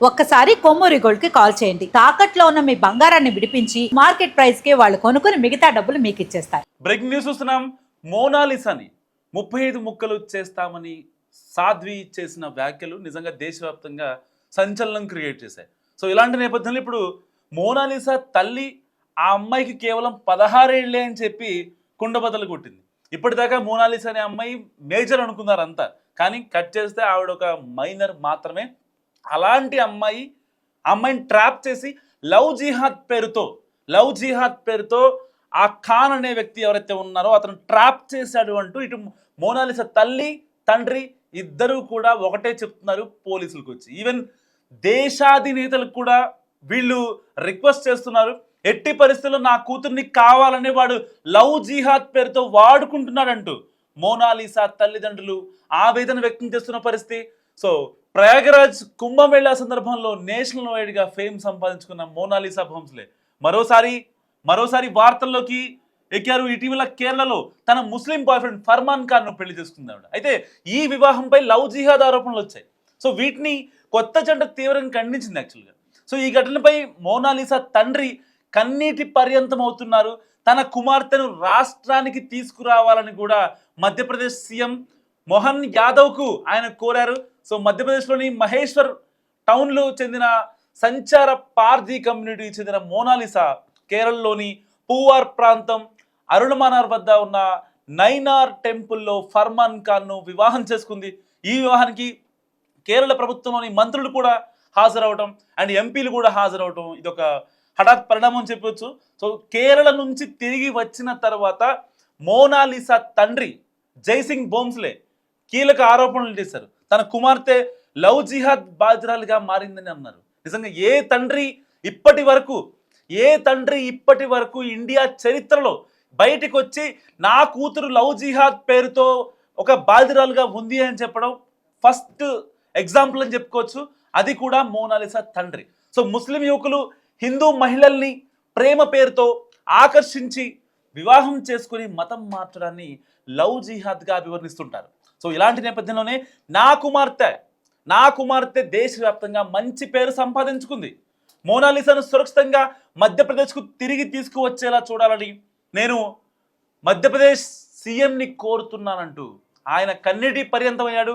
ఒక్కసారి కొమ్మూరి గోల్డ్ కి కాల్ చేయండి. తాకట్లో ఉన్న మీ బంగారాన్ని విడిపించి మార్కెట్ ప్రైస్ కి వాళ్ళు కొనుక్కుని మిగతా డబ్బులు మీకు ఇచ్చేస్తారు. బ్రేకింగ్ న్యూస్ చూస్తున్నాం. మోనాలిసాని 35 ముక్కలు చేస్తామని సాధ్వి చేసిన వ్యాఖ్యలు నిజంగా దేశవ్యాప్తంగా సంచలనం క్రియేట్ చేశాయి. సో ఇలాంటి నేపథ్యంలో ఇప్పుడు మోనాలిసా తల్లి ఆ అమ్మాయికి కేవలం 16 ఏళ్లే అని చెప్పి కుండబద్దలు కొట్టింది. ఇప్పటిదాకా మోనాలిసా అనే అమ్మాయి మేజర్ అనుకున్నారు అంతా, కానీ కట్ చేస్తే ఆవిడ ఒక మైనర్ మాత్రమే. అలాంటి అమ్మాయిని ట్రాప్ చేసి లవ్ జిహాద్ పేరుతో ఆ ఖాన్ అనే వ్యక్తి ఎవరైతే ఉన్నారో అతను ట్రాప్ చేశాడు అంటూ ఇటు మోనాలిసా తల్లి తండ్రి ఇద్దరూ కూడా ఒకటే చెప్తున్నారు పోలీసులకు వచ్చి. ఈవెన్ దేశాధినేతలకు కూడా వీళ్ళు రిక్వెస్ట్ చేస్తున్నారు, ఎట్టి పరిస్థితుల్లో నా కూతుర్ని కావాలని వాడు లవ్ జిహాద్ పేరుతో వాడుకుంటున్నాడంటూ మోనాలిసా తల్లిదండ్రులు ఆవేదన వ్యక్తం చేస్తున్న పరిస్థితి. సో ప్రయాగరాజ్ కుంభమేళా సందర్భంలో నేషనల్ వైడ్గా ఫేమ్ సంపాదించుకున్న మోనాలిసా భోంస్లే మరోసారి వార్తల్లోకి ఎక్కారు. ఇటీవల కేరళలో తన ముస్లిం బాయ్ ఫ్రెండ్ ఫర్మాన్ ఖాన్ను పెళ్లి చేసుకుంది ఆవిడ. అయితే ఈ వివాహంపై లవ్ జిహాద్ ఆరోపణలు వచ్చాయి. సో వీటిని కొత్త జంట తీవ్రంగా ఖండించింది యాక్చువల్గా. సో ఈ ఘటనపై మోనాలిసా తండ్రి కన్నీటి పర్యంతం అవుతున్నారు. తన కుమార్తెను రాష్ట్రానికి తీసుకురావాలని కూడా మధ్యప్రదేశ్ సీఎం మోహన్ యాదవ్కు ఆయన కోరారు. సో మధ్యప్రదేశ్లోని మహేశ్వర్ టౌన్లో చెందిన సంచార పార్జీ కమ్యూనిటీకి చెందిన మోనాలిసా కేరళలోని పూవార్ ప్రాంతం అరుణమానార్ వద్ద ఉన్న నైనార్ టెంపుల్లో ఫర్మాన్ ఖాన్ను వివాహం చేసుకుంది. ఈ వివాహానికి కేరళ ప్రభుత్వంలోని మంత్రులు కూడా హాజరవటం అండ్ ఎంపీలు కూడా హాజరవటం ఇదొక హఠాత్ పరిణామం చెప్పొచ్చు. సో కేరళ నుంచి తిరిగి వచ్చిన తర్వాత మోనాలిసా తండ్రి జైసింగ్ భోంస్లే కీలక ఆరోపణలు చేశారు. తన కుమార్తె లవ్ జిహాద్ బాధితురాలుగా మారిందని అన్నారు. నిజంగా ఏ తండ్రి ఇప్పటి వరకు ఇండియా చరిత్రలో బయటికి వచ్చి నా కూతురు లవ్ జిహాద్ పేరుతో ఒక బాధితురాలుగా ఉంది అని చెప్పడం ఫస్ట్ ఎగ్జాంపుల్ అని చెప్పుకోవచ్చు. అది కూడా మోనాలిసా తండ్రి. సో ముస్లిం యువకులు హిందూ మహిళల్ని ప్రేమ పేరుతో ఆకర్షించి వివాహం చేసుకుని మతం మార్చడాన్ని లవ్ జిహాద్గా అభివర్ణిస్తుంటారు. సో ఇలాంటి నేపథ్యంలోనే నా కుమార్తె దేశవ్యాప్తంగా మంచి పేరు సంపాదించుకుంది. మోనాలిసాను సురక్షితంగా మధ్యప్రదేశ్కు తిరిగి తీసుకువచ్చేలా చూడాలని నేను మధ్యప్రదేశ్ సీఎంని కోరుతున్నానంటూ ఆయన కన్నీటి పర్యంతమయ్యాడు.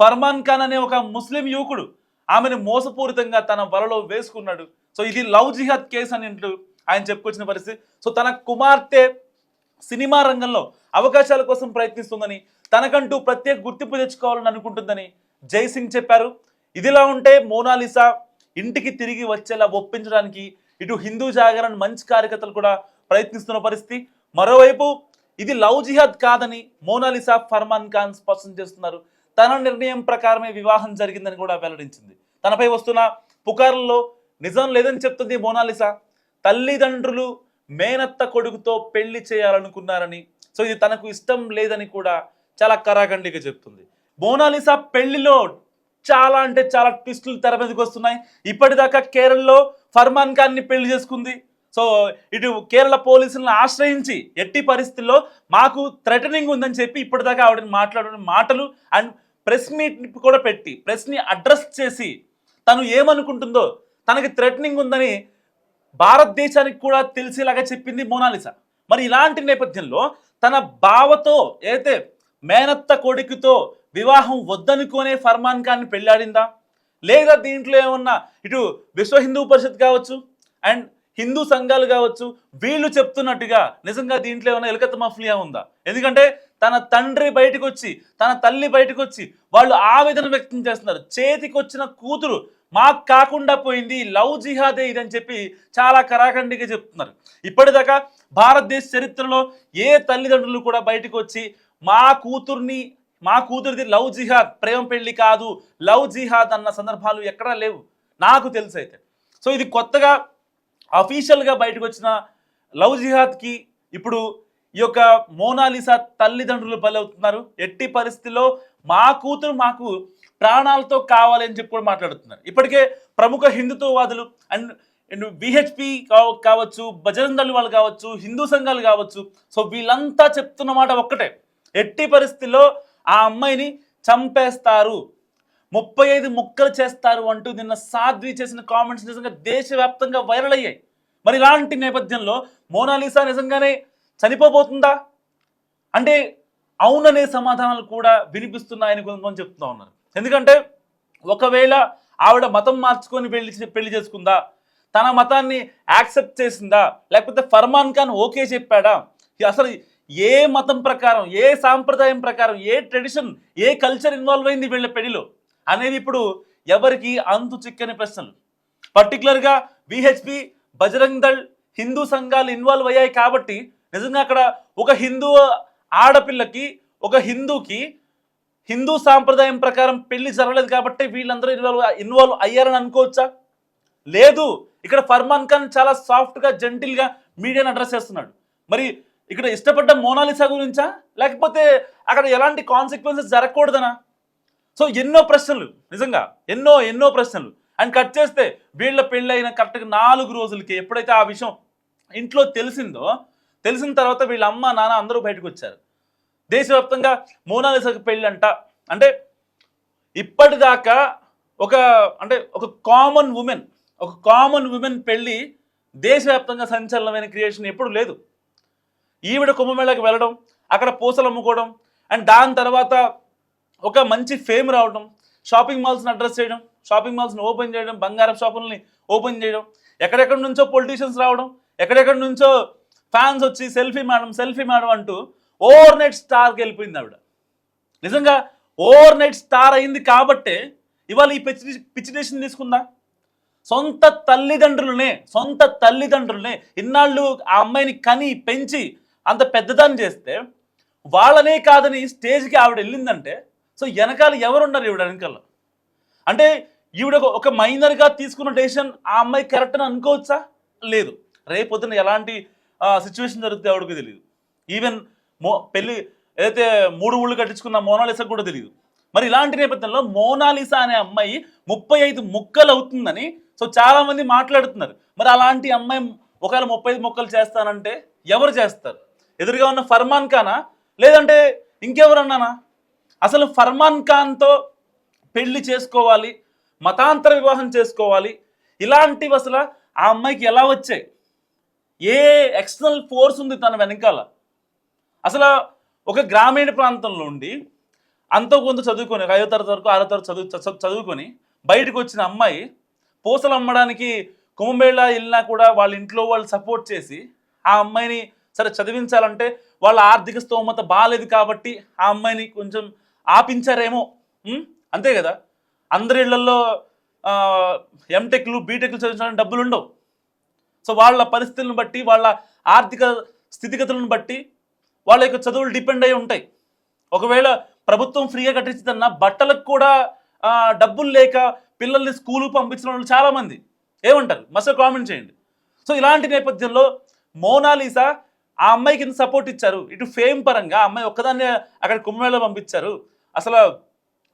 ఫర్మాన్ ఖాన్ అనే ఒక ముస్లిం యువకుడు ఆమెను మోసపూరితంగా తన వలలో వేసుకున్నాడు. సో ఇది లవ్ జిహాద్ కేసు అని ఆయన చెప్పుకొచ్చిన పరిస్థితి. సో తన కుమార్తె సినిమా రంగంలో అవకాశాల కోసం ప్రయత్నిస్తుందని, తనకంటూ ప్రత్యేక గుర్తింపు తెచ్చుకోవాలని అనుకుంటుందని జైసింగ్ చెప్పారు. ఇదిలా ఉంటే మోనాలిసా ఇంటికి తిరిగి వచ్చేలా ఒప్పించడానికి ఇటు హిందూ జాగరణ మంచి కార్యకర్తలు కూడా ప్రయత్నిస్తున్న పరిస్థితి. మరోవైపు ఇది లవ్ జిహాద్ కాదని మోనాలిసా ఫర్మాన్ ఖాన్ స్పష్టం చేస్తున్నారు. తన నిర్ణయం ప్రకారమే వివాహం జరిగిందని కూడా వెల్లడించింది. తనపై వస్తున్న పుకార్లలో నిజం లేదని చెప్తుంది మోనాలిసా. తల్లిదండ్రులు మేనత్త కొడుకుతో పెళ్లి చేయాలనుకున్నారని, సో ఇది తనకు ఇష్టం లేదని కూడా చాలా కరాఖండిగా చెప్తుంది. మోనాలిసా పెళ్లిలో చాలా ట్విస్టులు తెర మీదకి వస్తున్నాయి. ఇప్పటిదాకా కేరళలో ఫర్మాన్ ఖాన్ని పెళ్లి చేసుకుంది. సో ఇటు కేరళ పోలీసులను ఆశ్రయించి ఎట్టి పరిస్థితుల్లో మాకు థ్రెటనింగ్ ఉందని చెప్పి ఇప్పటిదాకా ఆవిడని మాట్లాడిన మాటలు అండ్ ప్రెస్ మీట్ కూడా పెట్టి ప్రెస్ని అడ్రస్ చేసి తను ఏమనుకుంటుందో, తనకి థ్రెటనింగ్ ఉందని భారతదేశానికి కూడా తెలిసేలాగా చెప్పింది మోనాలిసా. మరి ఇలాంటి నేపథ్యంలో తన బావతో అయితే మేనత్త కొడుకుతో వివాహం వద్దనుకునే ఫర్మాన్ ఖాన్ని పెళ్ళాడిందా, లేదా దీంట్లో ఏమన్నా ఇటు విశ్వ హిందూ పరిషత్ కావచ్చు అండ్ హిందూ సంఘాలు కావచ్చు వీళ్ళు చెప్తున్నట్టుగా నిజంగా దీంట్లో ఏమైనా ఎలకత్ మఫ్లియా ఉందా? ఎందుకంటే తన తండ్రి బయటకు వచ్చి తన తల్లి బయటకు వచ్చి వాళ్ళు ఆవేదన వ్యక్తం చేస్తున్నారు. చేతికి వచ్చిన కూతురు మాకు కాకుండా పోయింది, లవ్ జిహాదే ఇదని చెప్పి చాలా కరాఖండిగా చెప్తున్నారు. ఇప్పటిదాకా భారతదేశ చరిత్రలో ఏ తల్లిదండ్రులు కూడా బయటకు వచ్చి మా కూతురిది లవ్ జిహాద్, ప్రేమ పెళ్లి కాదు, లవ్ జిహాద్ అన్న సందర్భాలు ఎక్కడా లేవు నాకు తెలుసు. అయితే సో ఇది కొత్తగా అఫీషియల్గా బయటకు వచ్చిన లవ్ జిహాద్కి ఇప్పుడు ఈ యొక్క మోనాలిసా తల్లిదండ్రులు బలవుతున్నారు. ఎట్టి పరిస్థితుల్లో మా కూతురు మాకు ప్రాణాలతో కావాలి అని చెప్పి కూడా మాట్లాడుతున్నారు. ఇప్పటికే ప్రముఖ హిందుత్వవాదులు అండ్ విహెచ్పి కావచ్చు, బజరంగ్ దళ్ వాళ్ళు కావచ్చు, హిందూ సంఘాలు కావచ్చు, సో వీళ్ళంతా చెప్తున్న మాట ఒక్కటే, ఎట్టి పరిస్థితుల్లో ఆ అమ్మాయిని చంపేస్తారు, 35 ముక్కలు చేస్తారు అంటూ నిన్న సాధ్వి చేసిన కామెంట్స్ నిజంగా దేశవ్యాప్తంగా వైరల్ అయ్యాయి. మరి ఇలాంటి నేపథ్యంలో మోనాలిసా నిజంగానే చనిపోబోతుందా అంటే అవుననే సమాధానాలు కూడా వినిపిస్తున్నాయని కొంతమంది చెప్తూ ఉన్నారు. ఎందుకంటే ఒకవేళ ఆవిడ మతం మార్చుకొని పెళ్లి చేసుకుందా, తన మతాన్ని యాక్సెప్ట్ చేసిందా, లేకపోతే ఫర్మాన్ ఖాన్ ఓకే చెప్పాడా, అసలు ఏ మతం ప్రకారం, ఏ సాంప్రదాయం ప్రకారం, ఏ ట్రెడిషన్, ఏ కల్చర్ ఇన్వాల్వ్ అయింది వీళ్ళ పెళ్లిలో అనేది ఇప్పుడు ఎవరికి అంతు చిక్కని ప్రశ్నలు. పర్టికులర్గా విహెచ్పి, బజరంగ్ దళ్, హిందూ సంఘాలు ఇన్వాల్వ్ అయ్యాయి కాబట్టి నిజంగా అక్కడ ఒక హిందూ ఆడపిల్లకి, ఒక హిందూకి హిందూ సాంప్రదాయం ప్రకారం పెళ్లి జరగలేదు కాబట్టి వీళ్ళందరూ ఇన్వాల్వ్ అయ్యారని అనుకోవచ్చా? లేదు. ఇక్కడ ఫర్మాన్ ఖాన్ చాలా సాఫ్ట్గా, జెంటిల్గా మీడియాని అడ్రస్ చేస్తున్నాడు. మరి ఇక్కడ ఇష్టపడ్డ మోనాలిసా గురించా, లేకపోతే అక్కడ ఎలాంటి కాన్సిక్వెన్సెస్ జరగకూడదనా? సో ఎన్నో ప్రశ్నలు, నిజంగా ఎన్నో ప్రశ్నలు. అండ్ కట్ చేస్తే వీళ్ళ పెళ్ళైన కరెక్ట్గా 4 రోజులకి ఎప్పుడైతే ఆ విషయం ఇంట్లో తెలిసిన తర్వాత వీళ్ళ అమ్మ నాన్న అందరూ బయటకు వచ్చారు. దేశవ్యాప్తంగా మోనాలిసాకి పెళ్ళి అంట. అంటే ఇప్పటిదాకా ఒక కామన్ ఉమెన్ పెళ్ళి దేశవ్యాప్తంగా సంచలనమైన క్రియేషన్ ఎప్పుడు లేదు. ఈవిడ కుంభమేళాకి వెళ్ళడం, అక్కడ పూసలు అమ్ముకోవడం, అండ్ దాని తర్వాత ఒక మంచి ఫేమ్ రావడం, షాపింగ్ మాల్స్ని అడ్రస్ చేయడం, షాపింగ్ మాల్స్ని ఓపెన్ చేయడం, బంగారం షాపుల్ని ఓపెన్ చేయడం, ఎక్కడెక్కడి నుంచో పొలిటీషియన్స్ రావడం, ఎక్కడెక్కడి నుంచో ఫ్యాన్స్ వచ్చి సెల్ఫీ మేడం అంటూ ఓవర్ నైట్ స్టార్కి వెళ్ళిపోయింది ఆవిడ. నిజంగా ఓవర్ నైట్ స్టార్ అయింది కాబట్టే ఇవాళ ఈ పిచ్చి డెసిషన్ తీసుకుందా. సొంత తల్లిదండ్రులనే ఇన్నాళ్ళు ఆ అమ్మాయిని కని పెంచి అంత పెద్దదాన్ని చేస్తే వాళ్ళనే కాదని స్టేజ్కి ఆవిడ వెళ్ళిందంటే సో వెనకాల ఎవరున్నారు ఈవిడ వెనకాల? అంటే ఈవిడ ఒక మైనర్గా తీసుకున్న డెసిషన్ ఆ అమ్మాయి కరెక్ట్ అని అనుకోవచ్చా? లేదు. రేపొద్దున ఎలాంటి సిచ్యువేషన్ జరుగుతుంది ఆవిడకి తెలియదు. ఈవెన్ పెళ్ళి ఏదైతే 3 ఊళ్ళు కట్టించుకున్న మోనాలిసాకు కూడా తెలియదు. మరి ఇలాంటి నేపథ్యంలో మోనాలిసా అనే అమ్మాయి 35 ముక్కలు అవుతుందని సో చాలామంది మాట్లాడుతున్నారు. మరి అలాంటి అమ్మాయి ఒకవేళ 35 ముక్కలు చేస్తానంటే ఎవరు చేస్తారు? ఎదురుగా ఉన్న ఫర్మాన్ ఖానా, లేదంటే ఇంకెవరన్నానా? అసలు ఫర్మాన్ ఖాన్తో పెళ్లి చేసుకోవాలి, మతాంతర వివాహం చేసుకోవాలి, ఇలాంటివి అసలు ఆ అమ్మాయికి ఎలా వచ్చాయి? ఏ ఎక్స్టర్నల్ ఫోర్స్ ఉంది తన వెనకాల? అసలు ఒక గ్రామీణ ప్రాంతంలో ఉండి అంతో కొంత చదువుకొని 5వ తరగతి వరకు 6వ తరగతి చదువుకొని బయటకు వచ్చిన అమ్మాయి పూసలు అమ్మడానికి కుంభమేళా వెళ్ళినా కూడా వాళ్ళ ఇంట్లో వాళ్ళు సపోర్ట్ చేసి ఆ అమ్మాయిని సరే చదివించాలంటే వాళ్ళ ఆర్థిక స్తోమత బాగాలేదు కాబట్టి ఆ అమ్మాయిని కొంచెం ఆపించారేమో, అంతే కదా. అందరి ఇళ్లలో ఎంటెక్లు బీటెక్లు చదివించడానికి డబ్బులు ఉండవు. సో వాళ్ళ పరిస్థితులను బట్టి, వాళ్ళ ఆర్థిక స్థితిగతులను బట్టి వాళ్ళ యొక్క చదువులు డిపెండ్ అయి ఉంటాయి. ఒకవేళ ప్రభుత్వం ఫ్రీగా కట్టించిందన్న బట్టలకు కూడా డబ్బులు లేక పిల్లల్ని స్కూలుకు పంపించిన వాళ్ళు చాలామంది ఏమంటారు? మస్తు కామెంట్ చేయండి. సో ఇలాంటి నేపథ్యంలో మోనాలిసా ఆ అమ్మాయికి ఇంత సపోర్ట్ ఇచ్చారు. ఇటు ఫేమ్ పరంగా అమ్మాయి ఒక్కదాన్నే అక్కడ కుంభమేళా పంపించారు. అసలు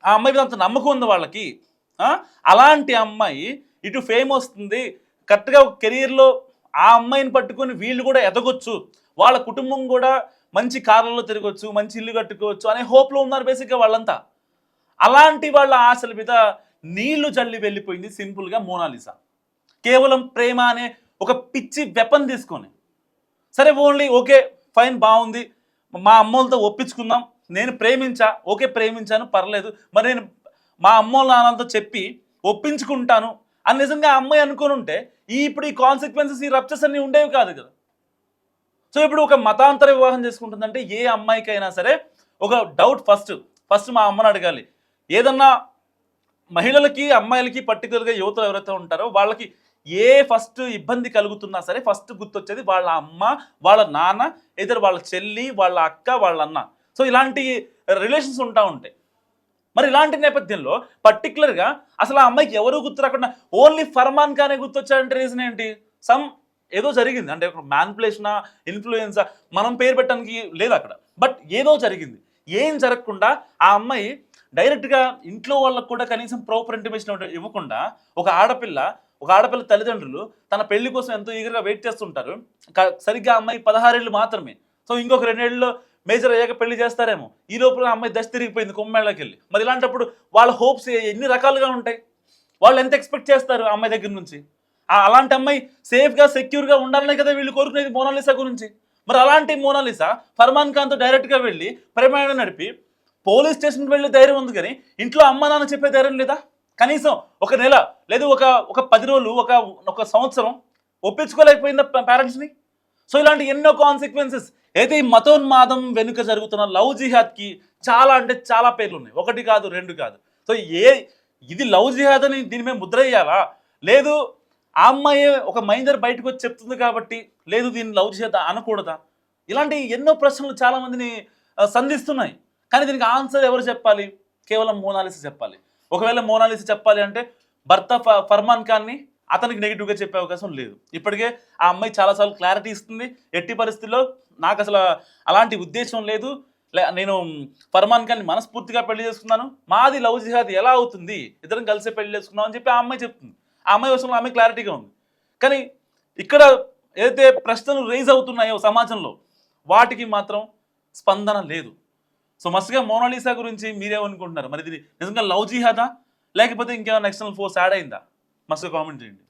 ఆ అమ్మాయి మీద అంత నమ్మకం ఉంది వాళ్ళకి. అలాంటి అమ్మాయి ఇటు ఫేమ్ వస్తుంది, కరెక్ట్గా ఒక కెరీర్లో ఆ అమ్మాయిని పట్టుకొని వీళ్ళు కూడా ఎదగొచ్చు, వాళ్ళ కుటుంబం కూడా మంచి కార్లలో తిరగొచ్చు, మంచి ఇల్లు కట్టుకోవచ్చు అనే హోప్లో ఉన్నారు బేసిక్గా వాళ్ళంతా. అలాంటి వాళ్ళ ఆశల మీద నీళ్లు జల్లి వెళ్ళిపోయింది సింపుల్గా మోనాలిసా. కేవలం ప్రేమ అనే ఒక పిచ్చి వెపన్ తీసుకొని సరే ఓన్లీ ఓకే ఫైన్ బాగుంది, మా అమ్మోళ్ళతో ఒప్పించుకుందాం, నేను ప్రేమించాను పర్లేదు, మరి నేను మా అమ్మోళ్ళ నాన్నలతో చెప్పి ఒప్పించుకుంటాను అని నిజంగా ఆ అమ్మాయి అనుకొని ఉంటే ఇప్పుడు ఈ కాన్సిక్వెన్సెస్, ఈ రప్చర్స్ అన్నీ ఉండేవి కాదు కదా. సో ఇప్పుడు ఒక మతాంతర వివాహం చేసుకుంటుందంటే ఏ అమ్మాయికైనా సరే ఒక డౌట్ ఫస్ట్ మా అమ్మని అడగాలి. ఏదన్నా మహిళలకి, అమ్మాయిలకి, పర్టికులర్గా యువతలు ఎవరైతే ఉంటారో వాళ్ళకి ఏ ఫస్ట్ ఇబ్బంది కలుగుతున్నా సరే ఫస్ట్ గుర్తొచ్చేది వాళ్ళ అమ్మ, వాళ్ళ నాన్న, ఇద్దరు వాళ్ళ చెల్లి, వాళ్ళ అక్క, వాళ్ళ అన్న. సో ఇలాంటి రిలేషన్స్ ఉంటాయి. మరి ఇలాంటి నేపథ్యంలో పర్టికులర్గా అసలు ఆ అమ్మాయికి ఎవరు గుర్తు రాకుండా ఓన్లీ ఫర్మాన్ ఖానే గుర్తొచ్చాడంటే రీజన్ ఏంటి? ఏదో జరిగింది. అంటే ఒక మ్యానిపులేషనా, ఇన్ఫ్లుయెన్సా, మనం పేరు పెట్టడానికి లేదు అక్కడ. బట్ ఏదో జరిగింది. ఏం జరగకుండా ఆ అమ్మాయి డైరెక్ట్గా ఇంట్లో వాళ్ళకు కూడా కనీసం ప్రాపర్ ఇంటిమేషన్ ఇవ్వకుండా ఒక ఆడపిల్ల తల్లిదండ్రులు తన పెళ్లి కోసం ఎంతో ఈగర్గా వెయిట్ చేస్తుంటారు. సరిగ్గా అమ్మాయి 16 ఏళ్ళు మాత్రమే. సో ఇంకొక 2 ఏళ్ళలో మేజర్ అయ్యాక పెళ్లి చేస్తారేమో, ఈ లోపల అమ్మాయి దశ తిరిగిపోయింది కొమ్మేళ్ళకి వెళ్ళి. మరి ఇలాంటప్పుడు వాళ్ళ హోప్స్ ఎన్ని రకాలుగా ఉంటాయి, వాళ్ళు ఎంత ఎక్స్పెక్ట్ చేస్తారు ఆ అమ్మాయి దగ్గర నుంచి. అలాంటి అమ్మాయి సేఫ్గా సెక్యూర్గా ఉండాలనే కదా వీళ్ళు కోరుకునేది మోనాలిసా గురించి. మరి అలాంటి మోనాలిసా ఫర్మాన్ ఖాన్తో డైరెక్ట్గా వెళ్ళి ప్రయాణం నడిపి పోలీస్ స్టేషన్కి వెళ్ళే ధైర్యం ఉంది, కానీ ఇంట్లో అమ్మ నాన్న చెప్పే ధైర్యం లేదా? కనీసం ఒక నెల లేదు ఒక 10 రోజులు ఒక సంవత్సరం ఒప్పించుకోలేకపోయిందా పేరెంట్స్ని? సో ఇలాంటి ఎన్నో కాన్సిక్వెన్సెస్ అయితే ఈ మతోన్మాదం వెనుక జరుగుతున్న లవ్ జిహాద్కి చాలా అంటే చాలా పేర్లు ఉన్నాయి, 1 కాదు 2 కాదు. సో ఇది లవ్ జిహాద్ అని దీని మీద ముద్ర వేయాలా, లేదు ఆ అమ్మాయి ఒక మైందర్ బయటకు వచ్చి చెప్తుంది కాబట్టి లేదు దీన్ని లవ్ జిహాద్ అనకూడదా? ఇలాంటి ఎన్నో ప్రశ్నలు చాలా మందిని సంధిస్తున్నాయి. కానీ దీనికి ఆన్సర్ ఎవరు చెప్పాలి? కేవలం మోనాలిసా చెప్పాలి. ఒకవేళ మోనాలిసా చెప్పాలి అంటే భర్త ఫర్మాన్ ఖాన్ని అతనికి నెగిటివ్గా చెప్పే అవకాశం లేదు. ఇప్పటికే ఆ అమ్మాయి చాలాసార్లు క్లారిటీ ఇస్తుంది, ఎట్టి పరిస్థితుల్లో నాకు అసలు అలాంటి ఉద్దేశం లేదు, నేను ఫర్మాన్ ఖాన్ని మనస్ఫూర్తిగా పెళ్లి చేసుకున్నాను, మాది లవ్ జిహాద్ ఎలా అవుతుంది, ఇద్దరం కలిసే పెళ్లి చేసుకున్నాం అని చెప్పి ఆ అమ్మాయి చెప్తుంది. ఆ అమ్మాయి విషయంలో ఆమె క్లారిటీగా ఉంది. కానీ ఇక్కడ ఏదైతే ప్రశ్నలు రైజ్ అవుతున్నాయో సమాజంలో వాటికి మాత్రం స్పందన లేదు. సో మస్తుగా మోనాలిసా గురించి మీరేమనుకుంటున్నారు? మరి ఇది నిజంగా లవ్ జిహాదా లేకపోతే ఇంకేమైనా ఎక్స్టర్నల్ ఫోర్స్ యాడ్ అయిందా? మస్తుగా కామెంట్ చేయండి.